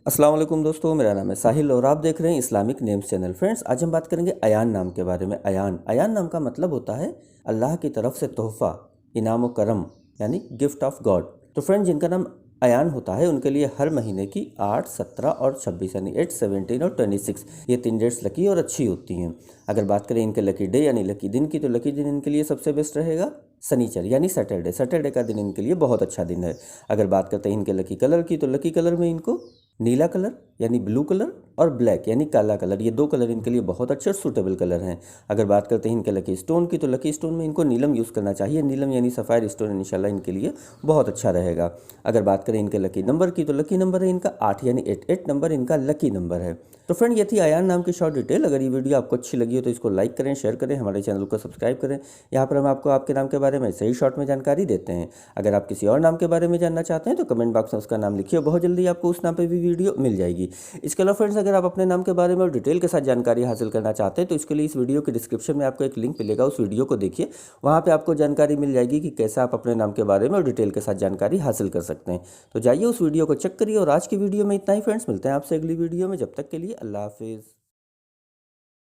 अस्सलाम वालेकुम दोस्तों, मेरा नाम है साहिल और आप देख रहे हैं इस्लामिक नेम्स चैनल। फ्रेंड्स, आज हम बात करेंगे अयान नाम के बारे में। अयान नाम का मतलब होता है अल्लाह की तरफ से तोहफ़ा, इनाम व करम, यानी गिफ्ट ऑफ गॉड। तो फ्रेंड्स, जिनका नाम अयान होता है उनके लिए हर महीने की 8, 17 और 26 यानी 8, 17 और 26 ये 3 डेट्स लकी और अच्छी होती हैं। अगर बात करें इनके लकी डे यानी लकी दिन की, तो लकी दिन इनके लिए सबसे बेस्ट रहेगा शनिचर यानी सैटरडे का दिन इनके लिए बहुत अच्छा दिन है। अगर बात करते हैं इनके लकी कलर की, तो लकी कलर में इनको नीला कलर यानी ब्लू कलर और ब्लैक यानी काला कलर, ये 2 कलर इनके लिए बहुत अच्छे और सूटेबल कलर हैं। अगर बात करते हैं इनके लकी स्टोन की, तो लकी स्टोन में इनको नीलम यूज़ करना चाहिए। नीलम यानी सफ़ायर स्टोन इंशाल्लाह इनके लिए बहुत अच्छा रहेगा। अगर बात करें इनके लकी नंबर की, तो लकी नंबर है इनका 8 यानी 8 नंबर इनका लकी नंबर है। तो फ्रेंड, ये थी अयान नाम की शॉर्ट डिटेल। अगर ये वीडियो आपको अच्छी लगी हो तो इसको लाइक करें, शेयर करें, हमारे चैनल को सब्सक्राइब करें। यहाँ पर हम आपको आपके नाम के बारे में सही शॉर्ट में जानकारी देते हैं। अगर आप किसी और नाम के बारे में जानना चाहते हैं तो कमेंट बॉक्स में उसका नाम लिखिए, बहुत जल्दी आपको उस नाम पर भी वीडियो मिल जाएगी। इसके अलावा फ्रेंड्स, अगर आप अपने नाम के बारे में और डिटेल के साथ जानकारी हासिल करना चाहते हैं तो इसके लिए इस वीडियो के डिस्क्रिप्शन में आपको एक लिंक मिलेगा, उस वीडियो को देखिए। वहाँ पे आपको जानकारी मिल जाएगी कि कैसे आप अपने नाम के बारे में और डिटेल के साथ जानकारी हासिल कर सकते हैं। तो जाइए उस वीडियो को चेक करिए। और आज की वीडियो में इतना ही फ्रेंड्स, मिलते हैं आपसे अगली वीडियो में। जब तक के लिए अल्लाह हाफिज़।